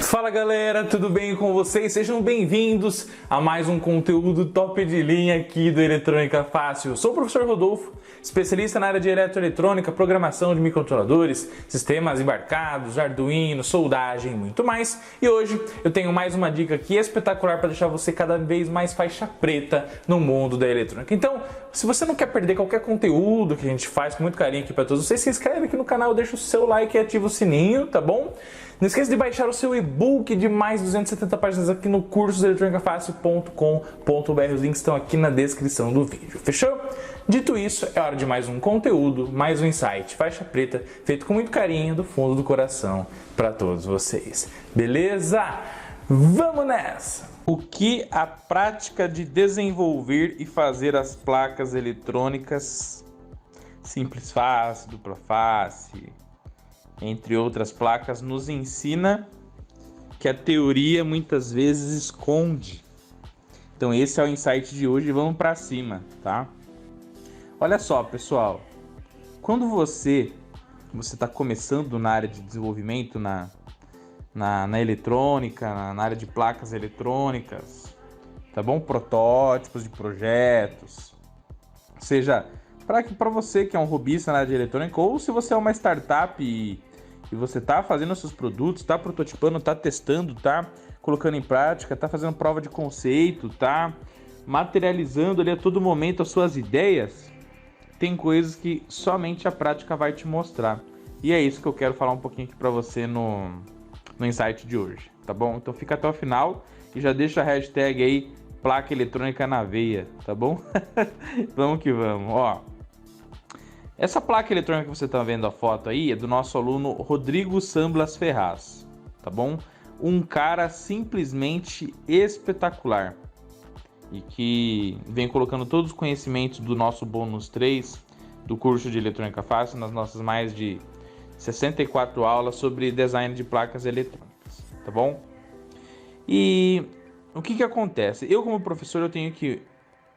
Fala galera, tudo bem com vocês? Sejam bem-vindos a mais um conteúdo top de linha aqui do Eletrônica Fácil. Eu sou o professor Rodolfo, especialista na área de eletroeletrônica, programação de microcontroladores, sistemas embarcados, Arduino, soldagem e muito mais. E hoje eu tenho mais uma dica aqui espetacular para deixar você cada vez mais faixa preta no mundo da eletrônica. Então, se você não quer perder qualquer conteúdo que a gente faz com muito carinho aqui para todos vocês, se inscreve aqui no canal, deixa o seu like e ativa o sininho, tá bom? Não esqueça de baixar o seu e-book de mais 270 páginas aqui no cursoseletronicafácil.com.br. Os links estão aqui na descrição do vídeo, fechou? Dito isso, é hora de mais um conteúdo, mais um insight, faixa preta, feito com muito carinho do fundo do coração para todos vocês. Beleza? Vamos nessa! O que a prática de desenvolver e fazer as placas eletrônicas Simples Face, Dupla Face, entre outras placas, nos ensina que a teoria muitas vezes esconde. Então esse é o insight de hoje, vamos para cima, tá? Olha só, pessoal, quando você está começando na área de desenvolvimento, na eletrônica, na área de placas eletrônicas, tá bom? Protótipos de projetos, seja para você que é um hobbyista na área de eletrônica, ou se você é uma startup e você está fazendo seus produtos, está prototipando, está testando, está colocando em prática, está fazendo prova de conceito, está materializando ali a todo momento as suas ideias, tem coisas que somente a prática vai te mostrar. E é isso que eu quero falar um pouquinho aqui para você no insight de hoje, tá bom? Então fica até o final e já deixa a hashtag aí, placa eletrônica na veia, tá bom? Vamos que vamos, ó. Essa placa eletrônica que você está vendo a foto aí é do nosso aluno Rodrigo Samblas Ferraz, tá bom? Um cara simplesmente espetacular e que vem colocando todos os conhecimentos do nosso bônus 3 do curso de Eletrônica Fácil nas nossas mais de 64 aulas sobre design de placas eletrônicas, tá bom? E o que acontece? Eu, como professor, eu tenho que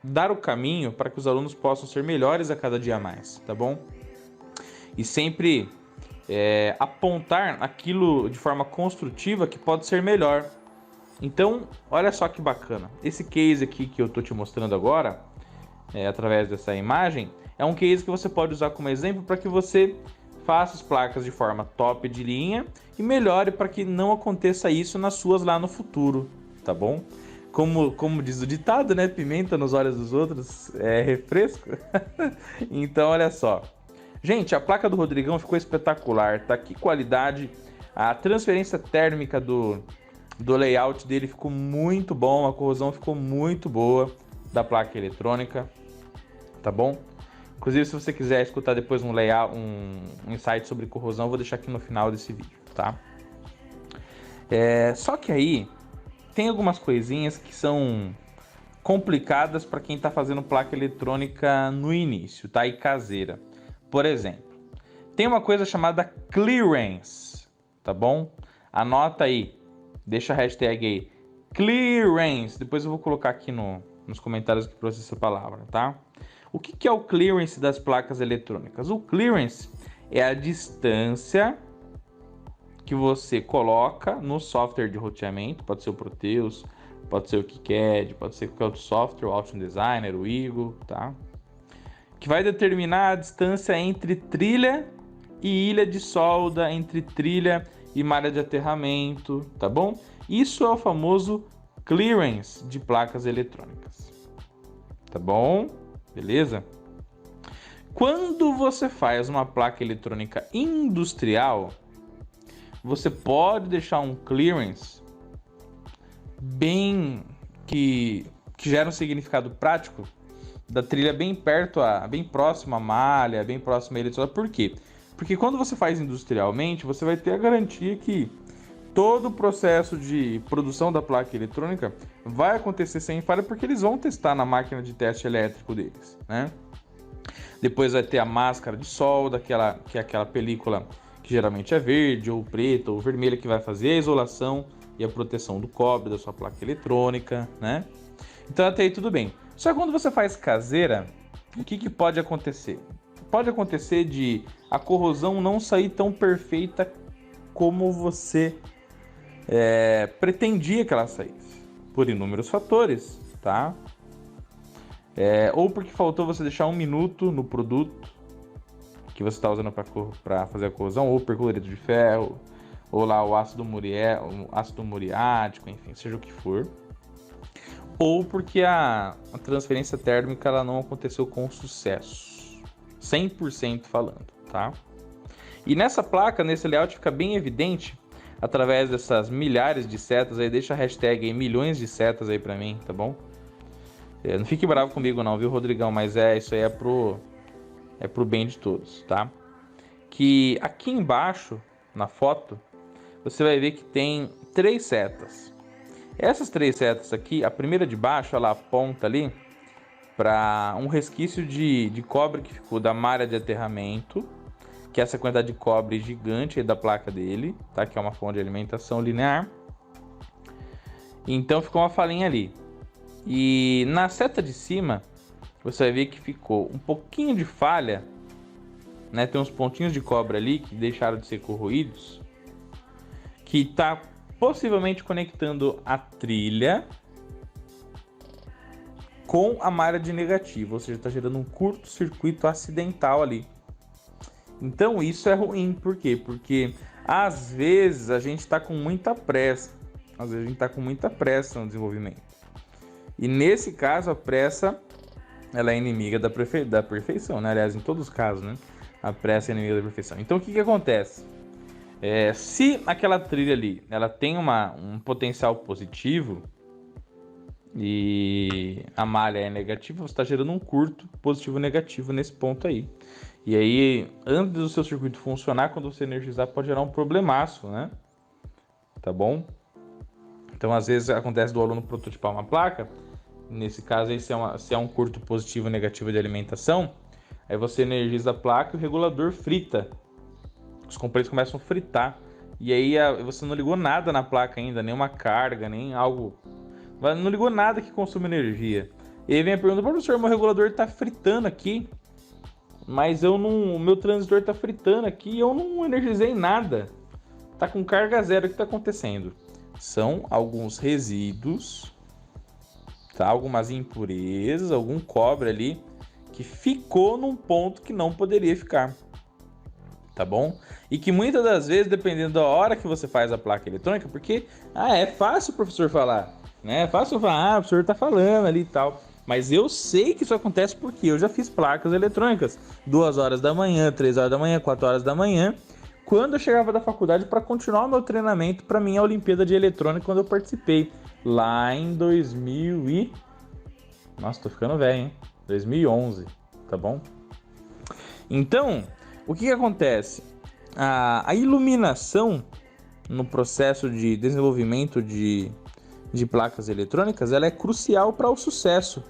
dar o caminho para que os alunos possam ser melhores a cada dia mais, tá bom? E sempre apontar aquilo de forma construtiva que pode ser melhor. Então, olha só que bacana. Esse case aqui que eu tô te mostrando agora, através dessa imagem, é um case que você pode usar como exemplo para que você faça as placas de forma top de linha e melhore para que não aconteça isso nas suas lá no futuro, tá bom? Como diz o ditado, né? Pimenta nos olhos dos outros é refresco. Então, olha só. Gente, a placa do Rodrigão ficou espetacular, tá? Que qualidade. A transferência térmica do layout dele ficou muito bom. A corrosão ficou muito boa da placa eletrônica, tá bom? Inclusive, se você quiser escutar depois um insight sobre corrosão, eu vou deixar aqui no final desse vídeo, tá? Só que aí tem algumas coisinhas que são complicadas para quem está fazendo placa eletrônica no início, tá? E caseira. Por exemplo, tem uma coisa chamada clearance, tá bom? Anota aí, deixa a hashtag aí, clearance. Depois eu vou colocar aqui nos comentários para você essa palavra, tá? O que é o clearance das placas eletrônicas? O clearance é a distância que você coloca no software de roteamento, pode ser o Proteus, pode ser o KiCad, pode ser qualquer outro software, o Altium Designer, o Eagle, tá? Que vai determinar a distância entre trilha e ilha de solda, entre trilha e malha de aterramento, tá bom? Isso é o famoso clearance de placas eletrônicas, tá bom? Beleza? Quando você faz uma placa eletrônica industrial, você pode deixar um clearance bem que gera um significado prático da trilha bem próximo à malha, bem próximo à ilha de solda. Por quê? Porque quando você faz industrialmente, você vai ter a garantia que todo o processo de produção da placa eletrônica vai acontecer sem falha, porque eles vão testar na máquina de teste elétrico deles, né? Depois vai ter a máscara de solda, que é aquela película que geralmente é verde, ou preta, ou vermelha, que vai fazer a isolação e a proteção do cobre da sua placa eletrônica, né? Então até aí tudo bem. Só que quando você faz caseira, o que pode acontecer? Pode acontecer de a corrosão não sair tão perfeita como você pretendia que ela saísse, por inúmeros fatores, tá? Ou porque faltou você deixar 1 minuto no produto que você está usando para fazer a corrosão, ou percloreto de ferro, ou lá o ácido muriático, enfim, seja o que for. Ou porque a transferência térmica ela não aconteceu com sucesso, 100% falando, tá? E nessa placa, nesse layout, fica bem evidente, através dessas milhares de setas aí, deixa a hashtag aí, milhões de setas aí pra mim, tá bom? Não fique bravo comigo não, viu, Rodrigão, mas isso aí é pro bem de todos, tá? Que aqui embaixo, na foto, você vai ver que tem 3 setas. Essas 3 setas aqui, a primeira de baixo, ela aponta ali para um resquício de cobre que ficou da malha de aterramento, que é essa quantidade de cobre gigante aí da placa dele, tá? Que é uma fonte de alimentação linear. Então ficou uma falhinha ali. E na seta de cima, você vai ver que ficou um pouquinho de falha, né? Tem uns pontinhos de cobre ali que deixaram de ser corroídos, que está possivelmente conectando a trilha com a malha de negativo, ou seja, está gerando um curto-circuito acidental ali. Então isso é ruim, por quê? Porque às vezes a gente está com muita pressa, no desenvolvimento. E nesse caso a pressa ela é inimiga da perfeição, né? Aliás, em todos os casos, né? A pressa é inimiga da perfeição. Então o que acontece? Se aquela trilha ali ela tem um potencial positivo e a malha é negativa, você está gerando um curto positivo negativo nesse ponto aí. E aí, antes do seu circuito funcionar, quando você energizar, pode gerar um problemaço, né? Tá bom? Então, às vezes, acontece do aluno prototipar uma placa. Nesse caso, aí, se é um curto positivo ou negativo de alimentação, aí você energiza a placa e o regulador frita. Os componentes começam a fritar. E aí, você não ligou nada na placa ainda, nenhuma carga, nem algo... Não ligou nada que consome energia. E aí vem a pergunta, professor, meu regulador está fritando aqui, mas o meu transistor está fritando aqui e eu não energizei nada. Está com carga zero, o que está acontecendo? São alguns resíduos, tá? Algumas impurezas, algum cobre ali, que ficou num ponto que não poderia ficar. Tá bom? E que muitas das vezes, dependendo da hora que você faz a placa eletrônica, porque é fácil o professor falar, né? É fácil falar, o professor tá falando ali e tal. Mas eu sei que isso acontece porque eu já fiz placas eletrônicas 2 horas da manhã, 3 horas da manhã, 4 horas da manhã, quando eu chegava da faculdade para continuar o meu treinamento para minha Olimpíada de Eletrônica, quando eu participei lá em 2000 e... Nossa, tô ficando velho, hein? 2011, tá bom? Então, o que acontece? A iluminação no processo de desenvolvimento de placas eletrônicas, ela é crucial para o sucesso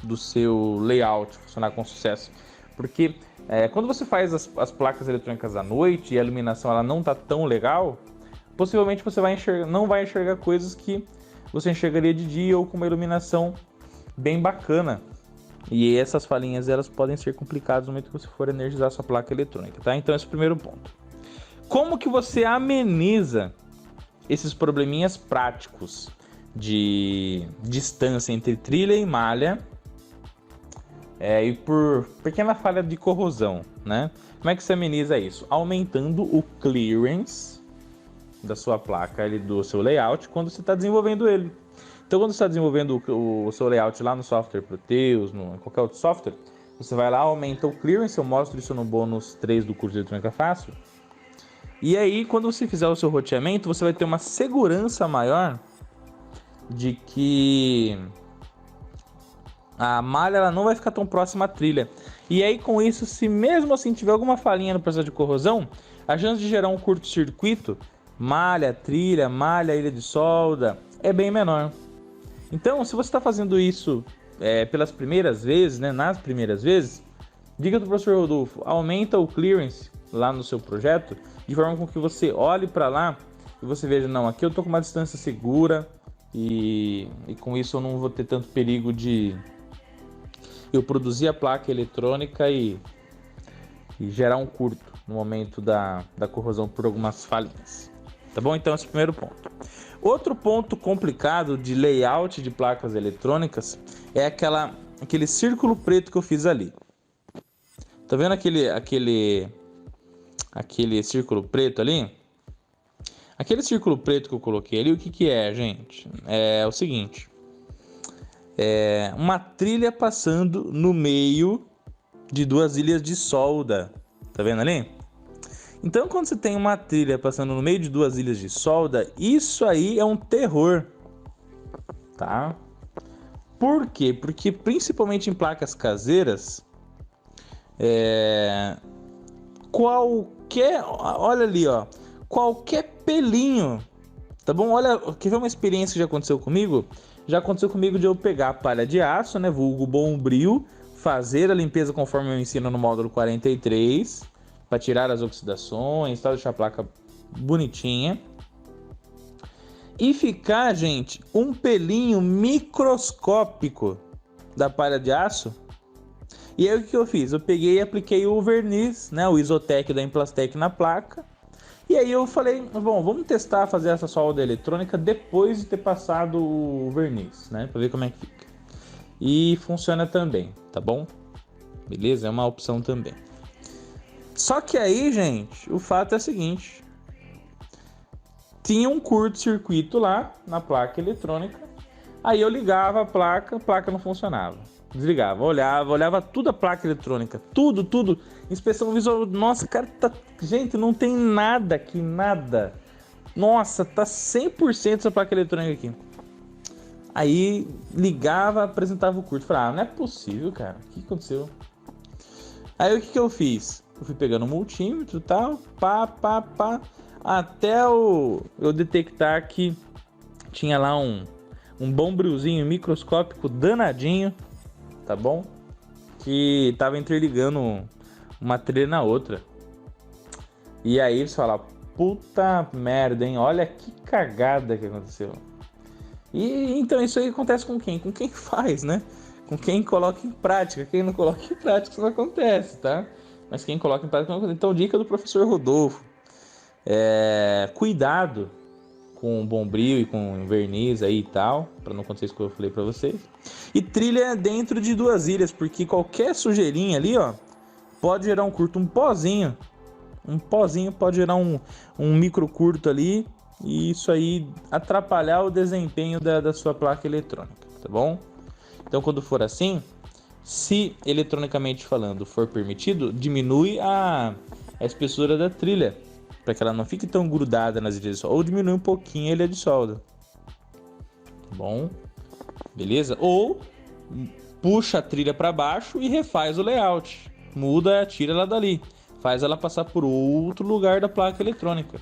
do seu layout funcionar com sucesso. Porque quando você faz as placas eletrônicas à noite e a iluminação ela não está tão legal, possivelmente você não vai enxergar coisas que você enxergaria de dia ou com uma iluminação bem bacana. E essas falhinhas elas podem ser complicadas no momento que você for energizar sua placa eletrônica, tá? Então esse é o primeiro ponto. Como que você ameniza esses probleminhas práticos de distância entre trilha e malha e por pequena falha de corrosão, né? Como é que você ameniza isso? Aumentando o clearance da sua placa, do seu layout, quando você está desenvolvendo ele. Então, quando você está desenvolvendo o seu layout lá no software Proteus, em qualquer outro software, você vai lá, aumenta o clearance, eu mostro isso no bônus 3 do curso de Eletrônica Fácil. E aí, quando você fizer o seu roteamento, você vai ter uma segurança maior de que a malha ela não vai ficar tão próxima à trilha. E aí, com isso, se mesmo assim tiver alguma falhinha no processo de corrosão, a chance de gerar um curto-circuito, malha, trilha, malha, ilha de solda, é bem menor. Então, se você está fazendo isso pelas primeiras vezes, né, nas primeiras vezes, diga para o professor Rodolfo, aumenta o clearance lá no seu projeto, de forma com que você olhe para lá e você veja, não, aqui eu estou com uma distância segura e com isso eu não vou ter tanto perigo de eu produzir a placa eletrônica e gerar um curto no momento da corrosão por algumas falhas. Tá bom? Então esse é o primeiro ponto. Outro ponto complicado de layout de placas eletrônicas é aquele círculo preto que eu fiz ali. Tá vendo aquele círculo preto ali? Aquele círculo preto que eu coloquei ali, o que é, gente? É o seguinte. É uma trilha passando no meio de duas ilhas de solda. Tá vendo ali? Então, quando você tem uma trilha passando no meio de duas ilhas de solda, isso aí é um terror, tá? Por quê? Porque principalmente em placas caseiras, olha ali, ó, qualquer pelinho, tá bom? Olha, quer ver uma experiência que já aconteceu comigo? Já aconteceu comigo de eu pegar a palha de aço, né, vulgo bombril, fazer a limpeza conforme eu ensino no módulo 43, para tirar as oxidações, tal, deixar a placa bonitinha. E ficar, gente, um pelinho microscópico da palha de aço. E aí o que eu fiz? Eu peguei e apliquei o verniz, né, o Isotec da Implastec na placa. E aí eu falei, bom, vamos testar fazer essa solda eletrônica depois de ter passado o verniz, né, para ver como é que fica. E funciona também, tá bom? Beleza? É uma opção também. Só que aí, gente, o fato é o seguinte. Tinha um curto-circuito lá na placa eletrônica. Aí eu ligava a placa não funcionava. Desligava, olhava tudo a placa eletrônica. Tudo. Inspeção visual. Nossa, cara, gente, não tem nada aqui, nada. Nossa, tá 100% essa placa eletrônica aqui. Aí ligava, apresentava o curto. Falei, não é possível, cara. O que aconteceu? Aí o que eu fiz? Eu fui pegando o multímetro e tal, pá, até eu detectar que tinha lá um bombrilzinho microscópico danadinho, tá bom? Que tava interligando uma trilha na outra. E aí você fala, puta merda, hein? Olha que cagada que aconteceu. E então isso aí acontece com quem? Com quem faz, né? Com quem coloca em prática. Quem não coloca em prática, isso não acontece, tá? Mas quem coloca em prática não acontece. Então, dica do professor Rodolfo. Cuidado com bombril e com verniz aí e tal, para não acontecer isso que eu falei para vocês. E trilha dentro de duas ilhas, porque qualquer sujeirinha ali, ó, pode gerar um curto, um pozinho pode gerar um micro curto ali, e isso aí atrapalhar o desempenho da sua placa eletrônica, tá bom? Então, quando for assim, se eletronicamente falando for permitido, diminui a espessura da trilha, para que ela não fique tão grudada nas ilhas de solda, ou diminui um pouquinho a ilha de solda, tá bom? Beleza? Ou puxa a trilha para baixo e refaz o layout, muda, tira ela dali, faz ela passar por outro lugar da placa eletrônica,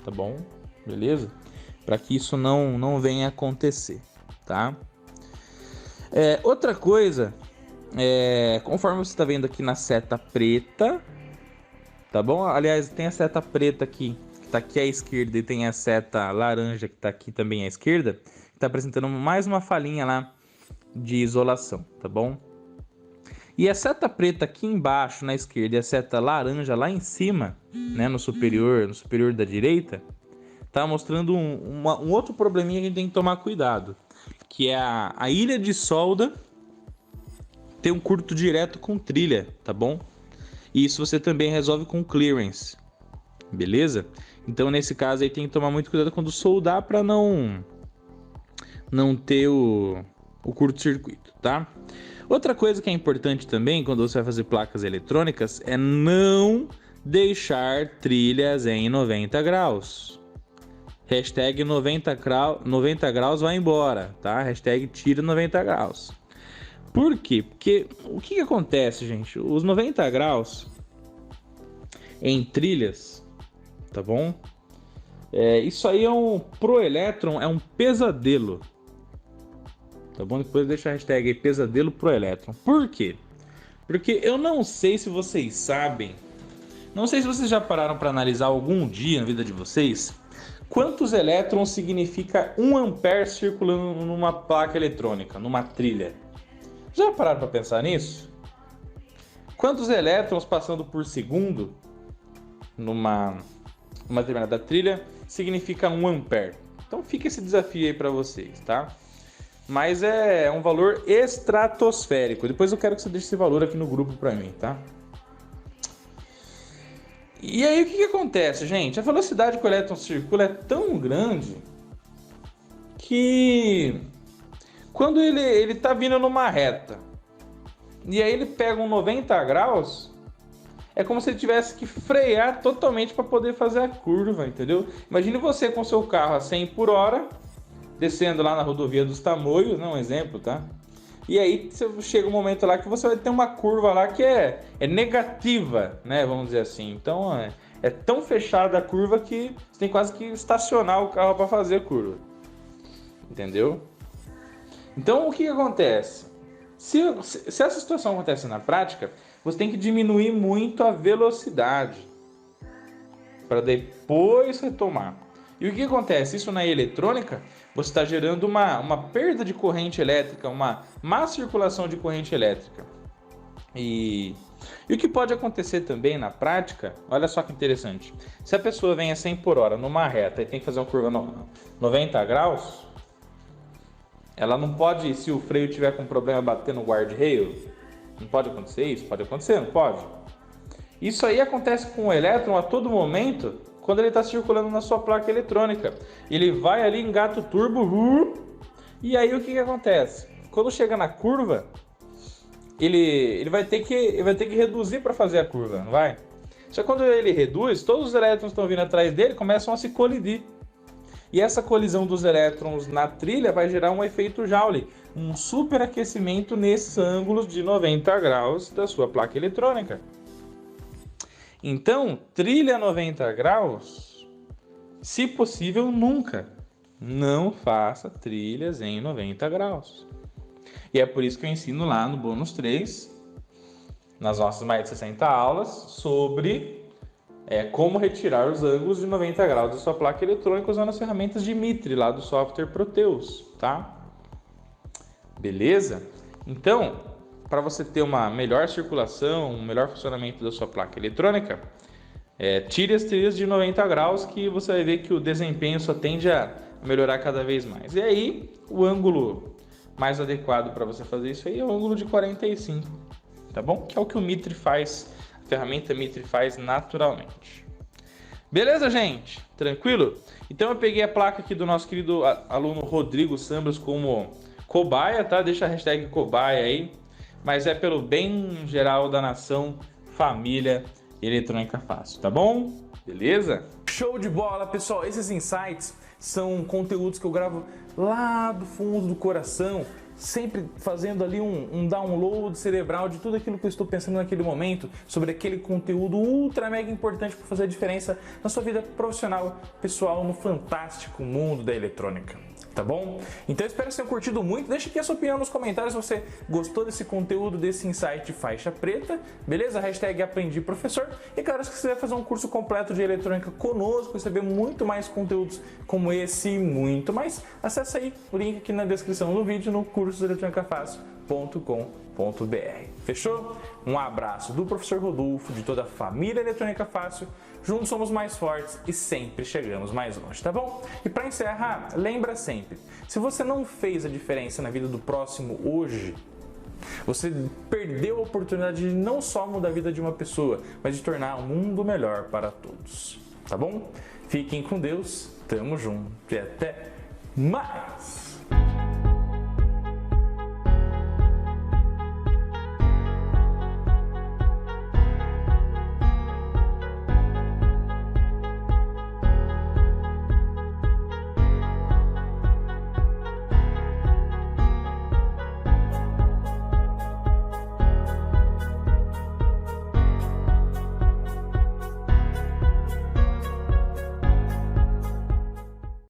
tá bom? Beleza? Para que isso não venha a acontecer, tá? Outra coisa, conforme você está vendo aqui na seta preta, tá bom? Aliás, tem a seta preta aqui, que está aqui à esquerda, e tem a seta laranja, que está aqui também à esquerda, que está apresentando mais uma falhinha lá de isolação, tá bom? E a seta preta aqui embaixo, na esquerda, e a seta laranja lá em cima, né, no superior da direita, tá mostrando um outro probleminha que a gente tem que tomar cuidado, que é a ilha de solda ter um curto direto com trilha, tá bom? E isso você também resolve com clearance, beleza? Então nesse caso aí tem que tomar muito cuidado quando soldar para não ter o curto-circuito, tá? Outra coisa que é importante também quando você vai fazer placas eletrônicas é não deixar trilhas em 90 graus. Hashtag 90 graus vai embora, tá? Hashtag tira 90 graus. Por quê? Porque o que acontece, gente? Os 90 graus em trilhas, tá bom? Isso aí pro elétron é um pesadelo. Tá bom? Depois deixa a hashtag aí, pesadelo pro elétron. Por quê? Porque eu não sei se vocês sabem, não sei se vocês já pararam para analisar algum dia na vida de vocês, quantos elétrons significa 1 ampere circulando numa placa eletrônica, numa trilha? Já pararam para pensar nisso? Quantos elétrons passando por segundo numa determinada trilha significa 1 ampere. Então fica esse desafio aí para vocês, tá? Mas é um valor estratosférico. Depois eu quero que você deixe esse valor aqui no grupo para mim, tá? E aí o que acontece, gente? A velocidade que o elétron circula é tão grande que quando ele tá vindo numa reta e aí ele pega um 90 graus, é como se ele tivesse que frear totalmente para poder fazer a curva, entendeu? Imagine você com seu carro a 100 por hora, descendo lá na rodovia dos Tamoios, um exemplo, tá? E aí chega um momento lá que você vai ter uma curva lá que é negativa, né? Vamos dizer assim. Então é tão fechada a curva que você tem quase que estacionar o carro para fazer a curva. Entendeu? Então o que acontece? Se essa situação acontece na prática, você tem que diminuir muito a velocidade para depois retomar. E o que acontece? Isso na eletrônica, você está gerando uma perda de corrente elétrica, uma má circulação de corrente elétrica. E o que pode acontecer também na prática, olha só que interessante. Se a pessoa vem a 100 por hora numa reta e tem que fazer uma curva 90 graus, ela não pode, se o freio tiver com problema, bater no guardrail. Não pode acontecer isso? Pode acontecer, não pode? Isso aí acontece com o elétron a todo momento, quando ele está circulando na sua placa eletrônica. Ele vai ali, engata o turbo, e aí o que acontece? Quando chega na curva, ele vai ter que reduzir para fazer a curva, não vai? Só que quando ele reduz, todos os elétrons que estão vindo atrás dele começam a se colidir. E essa colisão dos elétrons na trilha vai gerar um efeito Joule, um superaquecimento nesses ângulos de 90 graus da sua placa eletrônica. Então, trilha 90 graus, se possível, nunca. Não faça trilhas em 90 graus. E é por isso que eu ensino lá no Bônus 3, nas nossas mais de 60 aulas, sobre como retirar os ângulos de 90 graus da sua placa eletrônica usando as ferramentas de Mitre, lá do software Proteus, tá? Beleza? Então, para você ter uma melhor circulação, um melhor funcionamento da sua placa eletrônica, tire as trilhas de 90 graus que você vai ver que o desempenho só tende a melhorar cada vez mais. E aí, o ângulo mais adequado para você fazer isso aí é o ângulo de 45, tá bom? Que é o que o Mitre faz, a ferramenta Mitre faz naturalmente. Beleza, gente? Tranquilo? Então eu peguei a placa aqui do nosso querido aluno Rodrigo Sambras como cobaia, tá? Deixa a hashtag cobaia aí, mas é pelo bem geral da nação, família eletrônica fácil, tá bom? Beleza? Show de bola, pessoal! Esses insights são conteúdos que eu gravo lá do fundo do coração, sempre fazendo ali um download cerebral de tudo aquilo que eu estou pensando naquele momento, sobre aquele conteúdo ultra mega importante para fazer a diferença na sua vida profissional, pessoal, no fantástico mundo da eletrônica. Tá bom? Então eu espero que vocês tenham curtido muito. Deixa aqui a sua opinião nos comentários se você gostou desse conteúdo, desse insight faixa preta, beleza? Hashtag aprendi professor. E claro, se você quiser fazer um curso completo de eletrônica conosco, receber muito mais conteúdos como esse e muito mais, acessa aí o link aqui na descrição do vídeo no cursoeletronicafácil.com.br. Fechou? Um abraço do professor Rodolfo, de toda a família Eletrônica Fácil. Juntos somos mais fortes e sempre chegamos mais longe, tá bom? E para encerrar, lembra sempre, se você não fez a diferença na vida do próximo hoje, você perdeu a oportunidade de não só mudar a vida de uma pessoa, mas de tornar o mundo melhor para todos, tá bom? Fiquem com Deus, tamo junto e até mais!